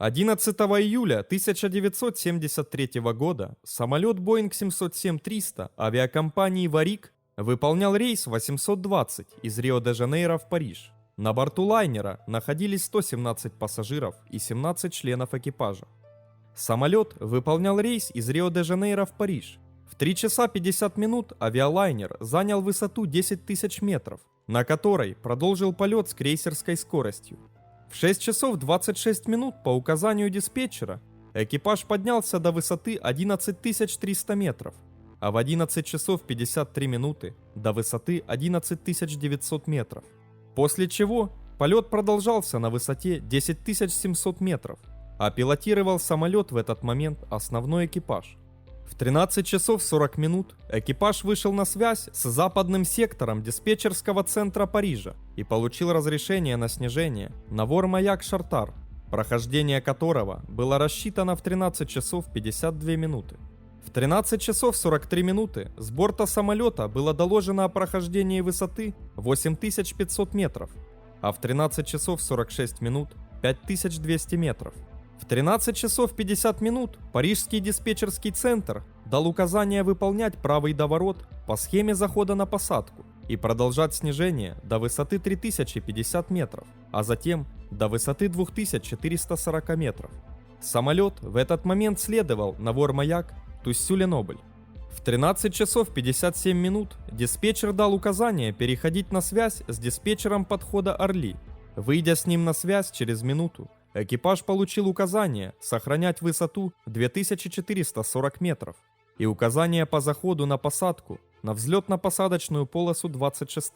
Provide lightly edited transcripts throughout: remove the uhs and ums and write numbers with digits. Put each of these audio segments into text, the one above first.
11 июля 1973 года самолет Boeing 707-300 авиакомпании «Варик» выполнял рейс 820 из Рио-де-Жанейро в Париж. На борту лайнера находились 117 пассажиров и 17 членов экипажа. Самолет выполнял рейс из Рио-де-Жанейро в Париж. В 3 часа 50 минут авиалайнер занял высоту 10 тысяч метров, на которой продолжил полет с крейсерской скоростью. В 6 часов 26 минут по указанию диспетчера экипаж поднялся до высоты 11 300 метров, а в 11 часов 53 минуты до высоты 11 900 метров. После чего полет продолжался на высоте 10 700 метров, а пилотировал самолет в этот момент основной экипаж. В 13 часов 40 минут экипаж вышел на связь с западным сектором диспетчерского центра Парижа и получил разрешение на снижение на Вор-Маяк-Шартар, прохождение которого было рассчитано в 13 часов 52 минуты. В 13 часов 43 минуты с борта самолета было доложено о прохождении высоты 8500 метров, а в 13 часов 46 минут 5200 метров. В 13 часов 50 минут Парижский диспетчерский центр дал указание выполнять правый доворот по схеме захода на посадку и продолжать снижение до высоты 3050 метров, а затем до высоты 2440 метров. Самолет в этот момент следовал на Вор-Маяк, Туссюле-Нобль. В 13 часов 57 минут диспетчер дал указание переходить на связь с диспетчером подхода «Орли». Выйдя с ним на связь через минуту, экипаж получил указание сохранять высоту 2440 метров и указание по заходу на посадку на взлетно-посадочную полосу 26.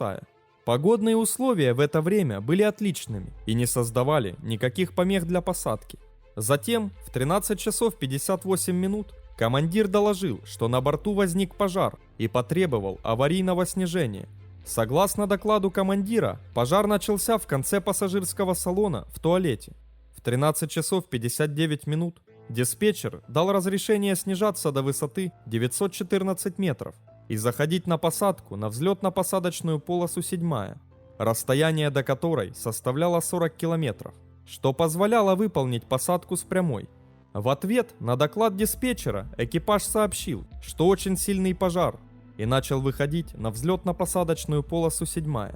Погодные условия в это время были отличными и не создавали никаких помех для посадки. Затем в 13 часов 58 минут командир доложил, что на борту возник пожар и потребовал аварийного снижения. Согласно докладу командира, пожар начался в конце пассажирского салона в туалете. В 13 часов 59 минут диспетчер дал разрешение снижаться до высоты 914 метров и заходить на посадку на взлетно-посадочную полосу 7, расстояние до которой составляло 40 километров, что позволяло выполнить посадку с прямой. В ответ на доклад диспетчера экипаж сообщил, что очень сильный пожар, и начал выходить на взлетно-посадочную полосу 7.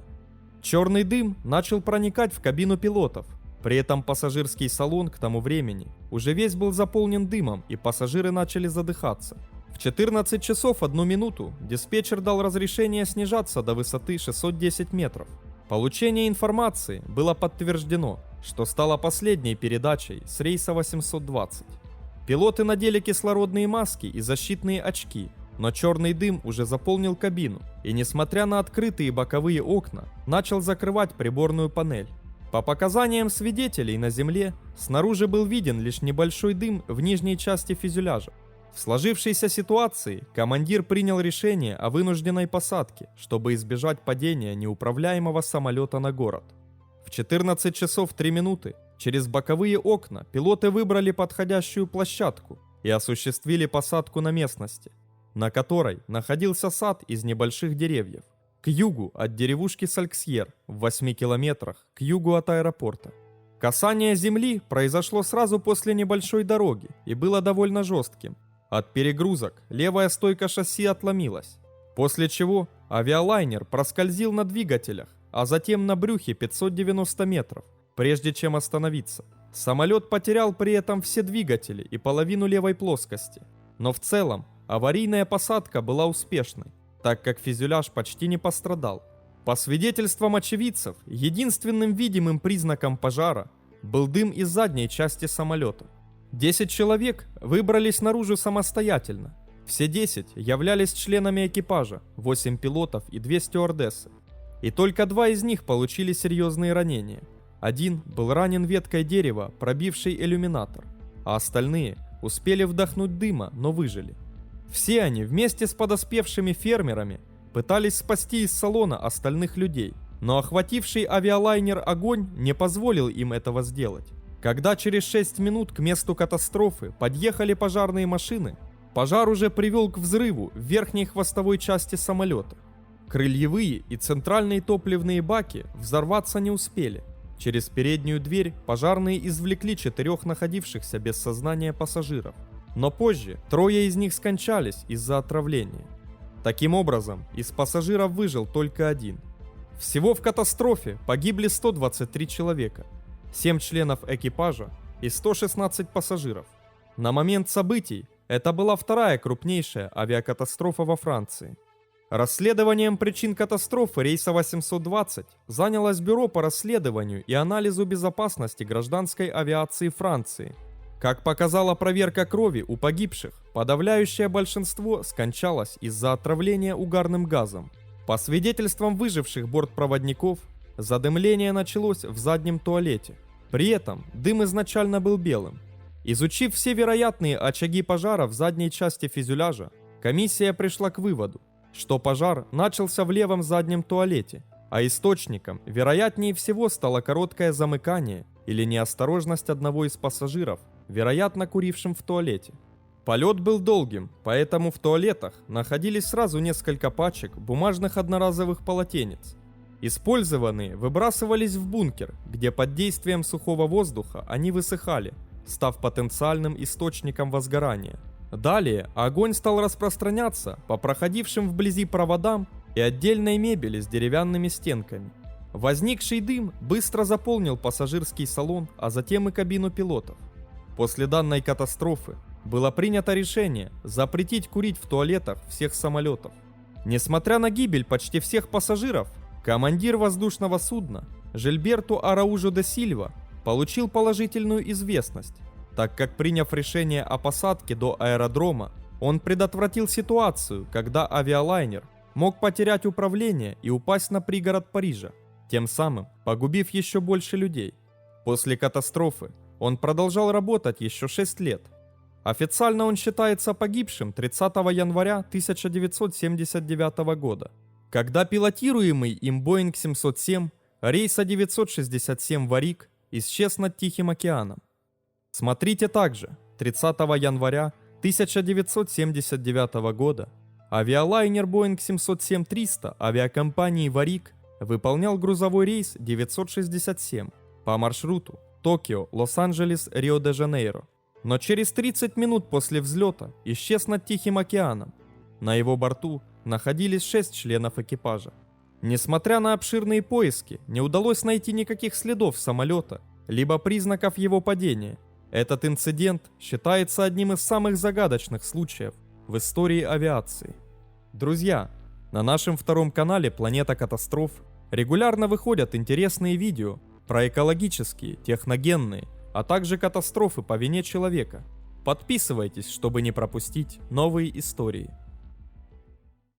Черный дым начал проникать в кабину пилотов. При этом пассажирский салон к тому времени уже весь был заполнен дымом, и пассажиры начали задыхаться. В 14 часов 1 минуту диспетчер дал разрешение снижаться до высоты 610 метров. Получение информации было подтверждено, что стало последней передачей с рейса 820. Пилоты надели кислородные маски и защитные очки, но черный дым уже заполнил кабину и, несмотря на открытые боковые окна, начал закрывать приборную панель. По показаниям свидетелей на земле, снаружи был виден лишь небольшой дым в нижней части фюзеляжа. В сложившейся ситуации командир принял решение о вынужденной посадке, чтобы избежать падения неуправляемого самолета на город. В 14 часов 3 минуты через боковые окна пилоты выбрали подходящую площадку и осуществили посадку на местности, на которой находился сад из небольших деревьев, к югу от деревушки Сальксьер, в 8 километрах к югу от аэропорта. Касание земли произошло сразу после небольшой дороги и было довольно жестким. От перегрузок левая стойка шасси отломилась, после чего авиалайнер проскользил на двигателях, а затем на брюхе 590 метров, прежде чем остановиться. Самолет потерял при этом все двигатели и половину левой плоскости, но в целом аварийная посадка была успешной, так как фюзеляж почти не пострадал. По свидетельствам очевидцев, единственным видимым признаком пожара был дым из задней части самолета. 10 человек выбрались наружу самостоятельно. Все 10 являлись членами экипажа, 8 пилотов и 2 стюардессы. И только 2 из них получили серьезные ранения. Один был ранен веткой дерева, пробившей иллюминатор, а остальные успели вдохнуть дыма, но выжили. Все они вместе с подоспевшими фермерами пытались спасти из салона остальных людей, но охвативший авиалайнер огонь не позволил им этого сделать. Когда через 6 минут к месту катастрофы подъехали пожарные машины, пожар уже привел к взрыву в верхней хвостовой части самолета. Крыльевые и центральные топливные баки взорваться не успели. Через переднюю дверь пожарные извлекли 4 находившихся без сознания пассажиров, но позже 3 из них скончались из-за отравления. Таким образом, из пассажиров выжил только 1. Всего в катастрофе погибли 123 человека, 7 членов экипажа и 116 пассажиров. На момент событий это была 2-я крупнейшая авиакатастрофа во Франции. Расследованием причин катастрофы рейса 820 занялось Бюро по расследованию и анализу безопасности гражданской авиации Франции. Как показала проверка крови у погибших, подавляющее большинство скончалось из-за отравления угарным газом. По свидетельствам выживших бортпроводников, задымление началось в заднем туалете. При этом дым изначально был белым. Изучив все вероятные очаги пожара в задней части фюзеляжа, комиссия пришла к выводу, что пожар начался в левом заднем туалете, а источником, вероятнее всего, стало короткое замыкание или неосторожность одного из пассажиров, вероятно, курившим в туалете. Полет был долгим, поэтому в туалетах находились сразу несколько пачек бумажных одноразовых полотенец. Использованные выбрасывались в бункер, где под действием сухого воздуха они высыхали, став потенциальным источником возгорания. Далее огонь стал распространяться по проходившим вблизи проводам и отдельной мебели с деревянными стенками. Возникший дым быстро заполнил пассажирский салон, а затем и кабину пилотов. После данной катастрофы было принято решение запретить курить в туалетах всех самолетов. Несмотря на гибель почти всех пассажиров, командир воздушного судна Жильберту Араужо де Сильва получил положительную известность, так как, приняв решение о посадке до аэродрома, он предотвратил ситуацию, когда авиалайнер мог потерять управление и упасть на пригород Парижа, тем самым погубив еще больше людей. После катастрофы он продолжал работать еще 6 лет. Официально он считается погибшим 30 января 1979 года, когда пилотируемый им Boeing 707 рейса 967 Варик исчез над Тихим океаном. Смотрите также: 30 января 1979 года авиалайнер Boeing 707-300 авиакомпании Варик выполнял грузовой рейс 967 по маршруту Токио, Лос-Анджелес, Рио-де-Жанейро, но через 30 минут после взлета исчез над Тихим океаном. На его борту находились 6 членов экипажа. Несмотря на обширные поиски, не удалось найти никаких следов самолета, либо признаков его падения. Этот инцидент считается одним из самых загадочных случаев в истории авиации. Друзья, на нашем втором канале «Планета катастроф» регулярно выходят интересные видео про экологические, техногенные, а также катастрофы по вине человека. Подписывайтесь, чтобы не пропустить новые истории.